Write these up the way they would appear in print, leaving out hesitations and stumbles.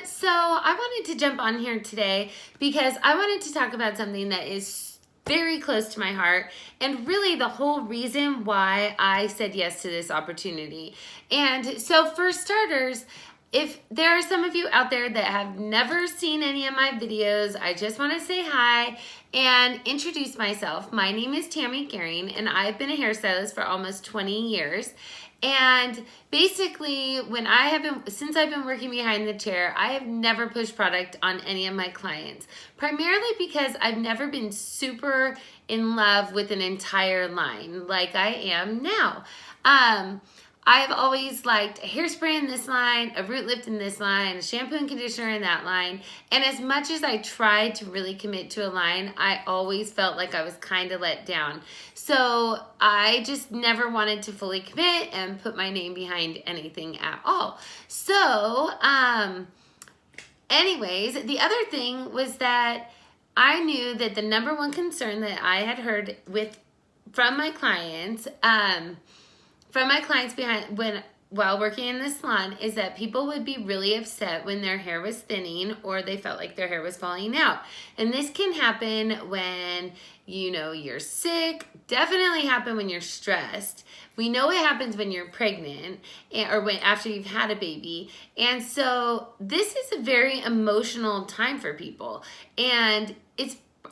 So I wanted to jump on here today because I wanted to talk about something that is very close to my heart and really the whole reason why I said yes to this opportunity. And so for starters, if there are some of you out there that have never seen any of my videos, I just want to say hi and introduce myself. My name is Tammy Gehring, and I've been a hairstylist for almost 20 years. And basically, since I've been working behind the chair, I have never pushed product on any of my clients, primarily because I've never been super in love with an entire line like I am now. I've always liked a hairspray in this line, a root lift in this line, a shampoo and conditioner in that line. And as much as I tried to really commit to a line, I always felt like I was kind of let down. So I just never wanted to fully commit and put my name behind anything at all. So, anyways, the other thing was that I knew that the number one concern that I had heard from my clients, while working in the salon, is that people would be really upset when their hair was thinning or they felt like their hair was falling out. And this can happen when you're sick, definitely happen when you're stressed. We know it happens when you're pregnant or after you've had a baby. And so this is a very emotional time for people. And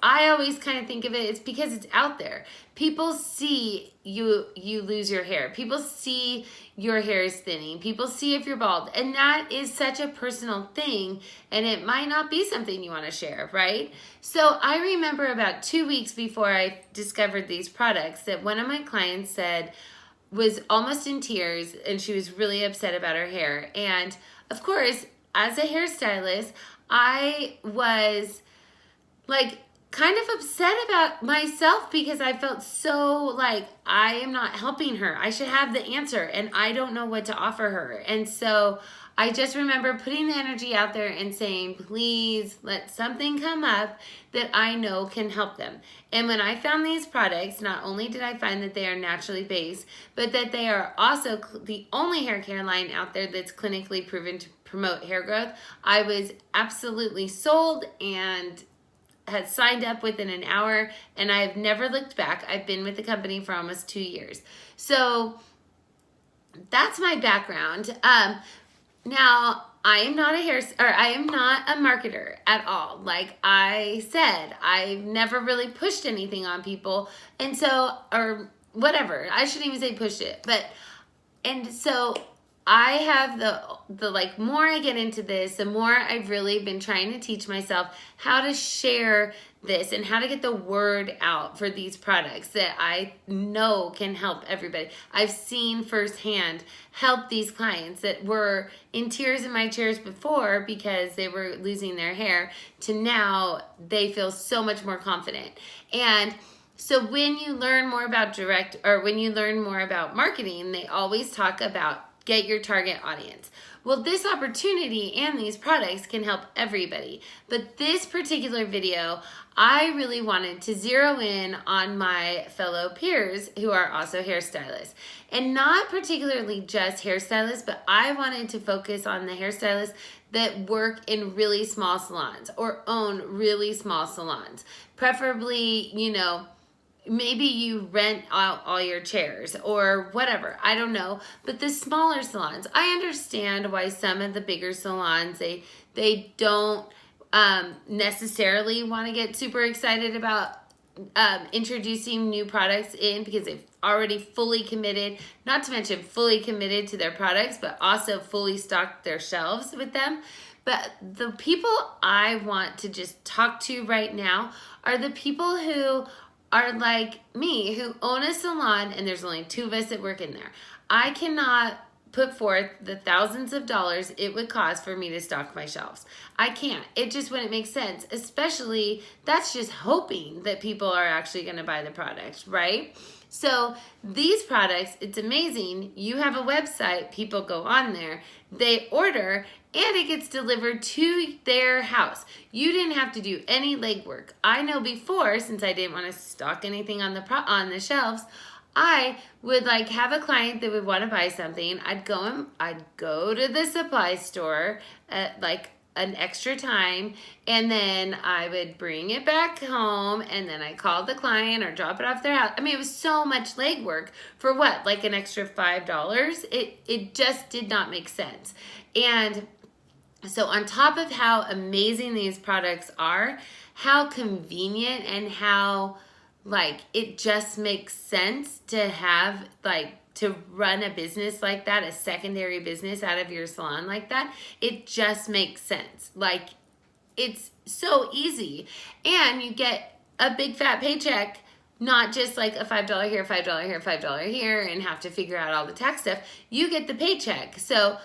I always kind of think of it's because it's out there. People see you lose your hair. People see your hair is thinning. People see if you're bald. And that is such a personal thing, and it might not be something you want to share, right? So I remember about 2 weeks before I discovered these products that one of my clients was almost in tears, and she was really upset about her hair. And of course, as a hairstylist, I was kind of upset about myself because I felt so like I am not helping her. I should have the answer and I don't know what to offer her. And so I just remember putting the energy out there and saying, please let something come up that I know can help them. And when I found these products, not only did I find that they are naturally based, but that they are also the only hair care line out there that's clinically proven to promote hair growth, I was absolutely sold and had signed up within an hour, and I've never looked back. I've been with the company for almost 2 years. So that's my background. Now I am not a marketer at all. Like I said, I've never really pushed anything on people. And so, or whatever, I shouldn't even say pushed it, and so I have the more I get into this, the more I've really been trying to teach myself how to share this and how to get the word out for these products that I know can help everybody. I've seen firsthand help these clients that were in tears in my chairs before because they were losing their hair to now they feel so much more confident. And so when you learn more about when you learn more about marketing, they always talk about get your target audience. Well, this opportunity and these products can help everybody. But this particular video, I really wanted to zero in on my fellow peers who are also hairstylists. And not particularly just hairstylists, but I wanted to focus on the hairstylists that work in really small salons or own really small salons. Preferably, maybe you rent out all your chairs or whatever. I don't know. But the smaller salons, I understand why some of the bigger salons, they don't necessarily want to get super excited about introducing new products in because they've already fully committed, not to mention fully committed to their products, but also fully stocked their shelves with them. But the people I want to just talk to right now are the people who are like me, who own a salon, and there's only 2 of us that work in there. I cannot put forth the thousands of dollars it would cost for me to stock my shelves. I can't. It just wouldn't make sense. Especially, that's just hoping that people are actually going to buy the product, right? So these products, it's amazing. You have a website, people go on there, they order, and it gets delivered to their house. You didn't have to do any legwork. I know before, since I didn't want to stock anything on the shelves, I would have a client that would want to buy something. I'd go to the supply store at an extra time, and then I would bring it back home, and then I called the client or drop it off their house. I mean, it was so much legwork for what, like an extra $5? It just did not make sense. And so on top of how amazing these products are, how convenient and how like it just makes sense to have like to run a business like that, a secondary business out of your salon like that, it just makes sense. Like it's so easy, and you get a big fat paycheck, not just like a $5 here, $5 here, $5 here, and have to figure out all the tax stuff. You get the paycheck. So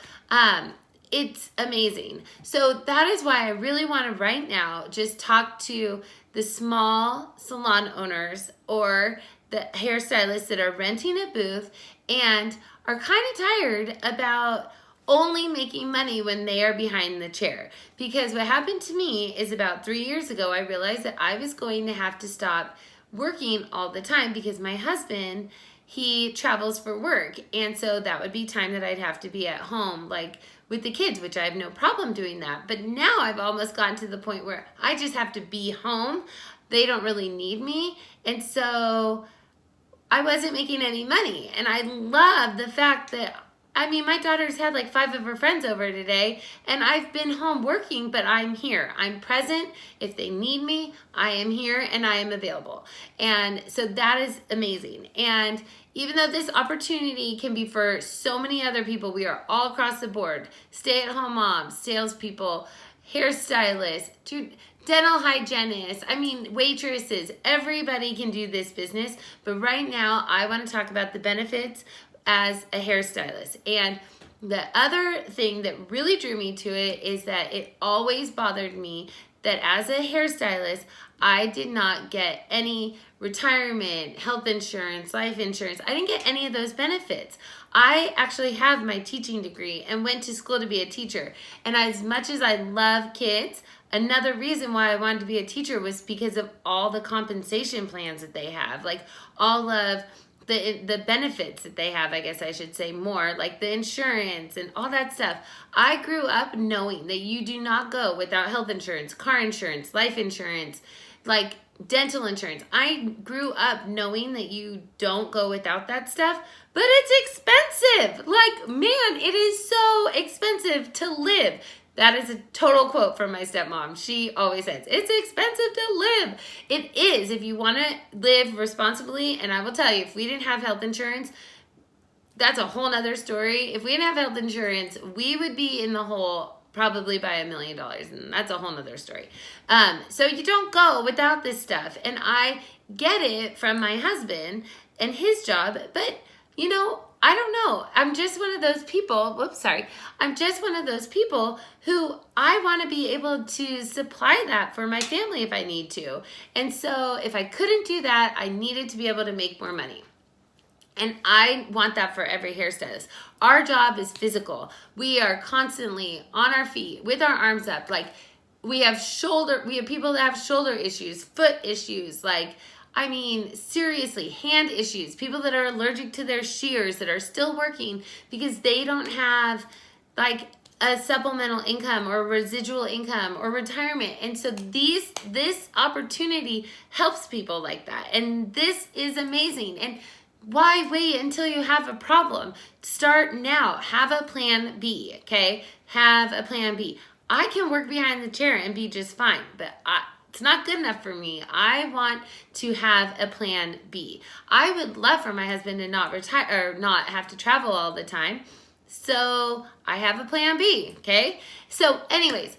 it's amazing. So that is why I really want to right now just talk to the small salon owners or the hairstylists that are renting a booth and are kind of tired about only making money when they are behind the chair. Because what happened to me is about 3 years ago, I realized that I was going to have to stop working all the time because my husband, he travels for work. And so that would be time that I'd have to be at home, like with the kids, which I have no problem doing that. But now I've almost gotten to the point where I just have to be home. They don't really need me. And so I wasn't making any money. And I love the fact that, I mean, my daughter's had like 5 of her friends over today, and I've been home working, but I'm here. I'm present. If they need me, I am here and I am available. And so that is amazing. And even though this opportunity can be for so many other people, we are all across the board, stay-at-home moms, salespeople, hairstylists, dental hygienists, I mean, waitresses, everybody can do this business. But right now, I want to talk about the benefits as a hairstylist. And the other thing that really drew me to it is that it always bothered me that as a hairstylist, I did not get any retirement, health insurance, life insurance. I didn't get any of those benefits. I actually have my teaching degree and went to school to be a teacher. And as much as I love kids, another reason why I wanted to be a teacher was because of all the compensation plans that they have, like all of the benefits that they have, I guess I should say more, like the insurance and all that stuff. I grew up knowing that you do not go without health insurance, car insurance, life insurance, like dental insurance. I grew up knowing that you don't go without that stuff, but it's expensive. Like, man, it is so expensive to live. That is a total quote from my stepmom. She always says, it's expensive to live. It is if you want to live responsibly. And I will tell you, if we didn't have health insurance, that's a whole nother story. If we didn't have health insurance, we would be in the hole probably by $1 million. And that's a whole nother story. So you don't go without this stuff. And I get it from my husband and his job. But, you know, I don't know. I'm just one of those people. I'm just one of those people who I want to be able to supply that for my family if I need to. And so if I couldn't do that, I needed to be able to make more money. And I want that for every hairstylist. Our job is physical. We are constantly on our feet with our arms up. Like we have people that have shoulder issues, foot issues, like I mean, seriously, hand issues, people that are allergic to their shears that are still working because they don't have like a supplemental income or residual income or retirement. And so this opportunity helps people like that. And this is amazing. And why wait until you have a problem? Start now. Have a plan B, okay? Have a plan B. I can work behind the chair and be just fine, but it's not good enough for me. I want to have a plan B. I would love for my husband to not retire or not have to travel all the time. So I have a plan B, okay? So anyways,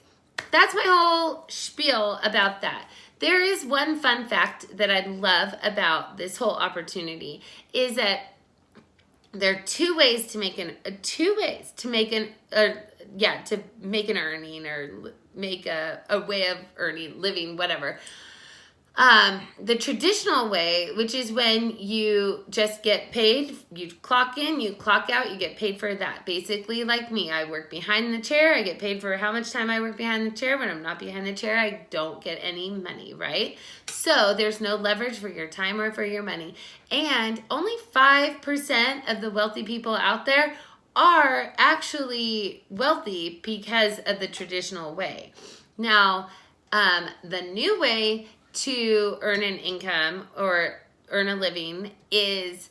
that's my whole spiel about that. There is one fun fact that I love about this whole opportunity is that there are two ways to make an earning or make a way of earning, living, whatever. The traditional way, which is when you just get paid, you clock in, you clock out, you get paid for that. Basically like me, I work behind the chair, I get paid for how much time I work behind the chair. When I'm not behind the chair, I don't get any money, right? So there's no leverage for your time or for your money. And only 5% of the wealthy people out there are actually wealthy because of the traditional way. Now, the new way to earn an income or earn a living is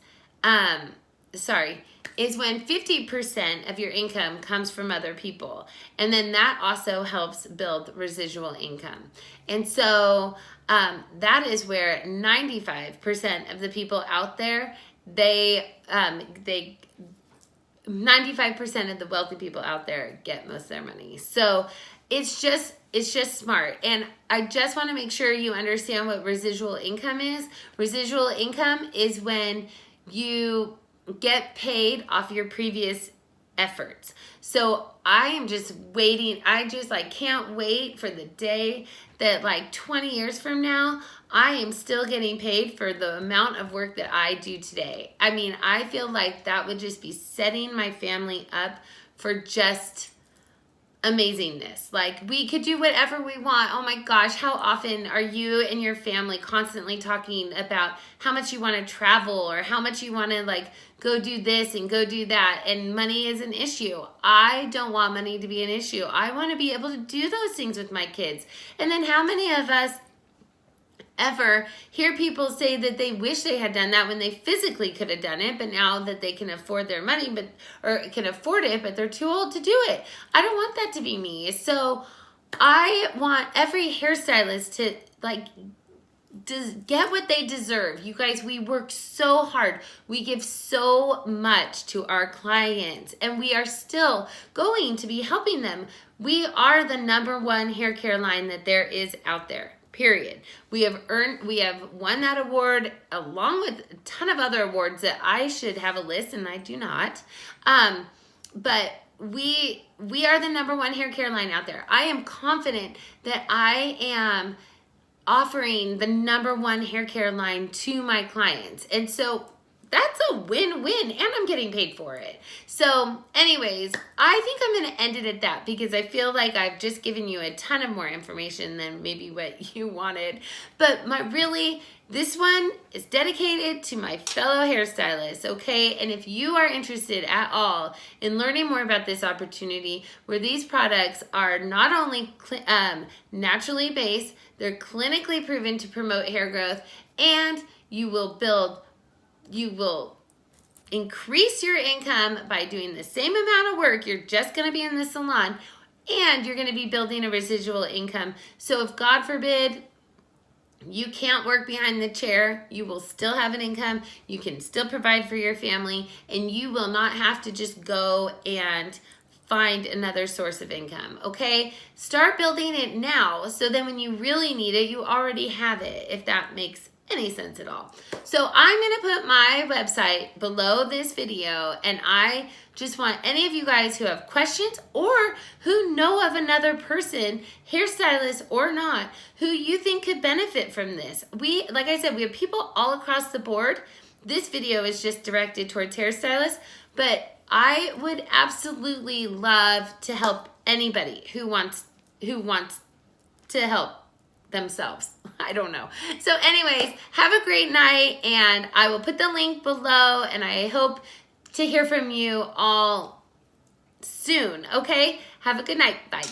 when 50% of your income comes from other people. And then that also helps build residual income. And so that is where 95% of the people out there, 95% of the wealthy people out there get most of their money. So it's just smart. And I just want to make sure you understand what residual income is. Residual income is when you get paid off your previous efforts. So I am just waiting. I just can't wait for the day that 20 years from now, I am still getting paid for the amount of work that I do today. I mean, I feel like that would just be setting my family up for just amazingness. We could do whatever we want. Oh my gosh, how often are you and your family constantly talking about how much you want to travel or how much you want to go do this and go do that, and money is an issue? I don't want money to be an issue. I want to be able to do those things with my kids. And then how many of us ever hear people say that they wish they had done that when they physically could have done it, but now that they can afford their money or can afford it, but they're too old to do it? I don't want that to be me. So I want every hairstylist to get what they deserve. You guys, we work so hard. We give so much to our clients, and we are still going to be helping them. We are the #1 hair care line that there is out there. Period. We have won that award along with a ton of other awards that I should have a list, and I do not. But we are the #1 hair care line out there. I am confident that I am offering the #1 hair care line to my clients. And so that's a win-win, and I'm getting paid for it. So anyways, I think I'm going to end it at that because I feel like I've just given you a ton of more information than maybe what you wanted. But this one is dedicated to my fellow hairstylists, okay? And if you are interested at all in learning more about this opportunity where these products are not only naturally based, they're clinically proven to promote hair growth, and you will increase your income by doing the same amount of work. You're just going to be in the salon, and you're going to be building a residual income. So if, God forbid, you can't work behind the chair, you will still have an income. You can still provide for your family, and you will not have to just go and find another source of income, okay? Start building it now, so then when you really need it, you already have it, if that makes any sense at all. So I'm going to put my website below this video, and I just want any of you guys who have questions or who know of another person, hairstylist or not, who you think could benefit from this. Like I said, we have people all across the board. This video is just directed towards hairstylists, but I would absolutely love to help anybody who wants to help themselves. I don't know. So anyways, have a great night, and I will put the link below, and I hope to hear from you all soon, okay? Have a good night. Bye.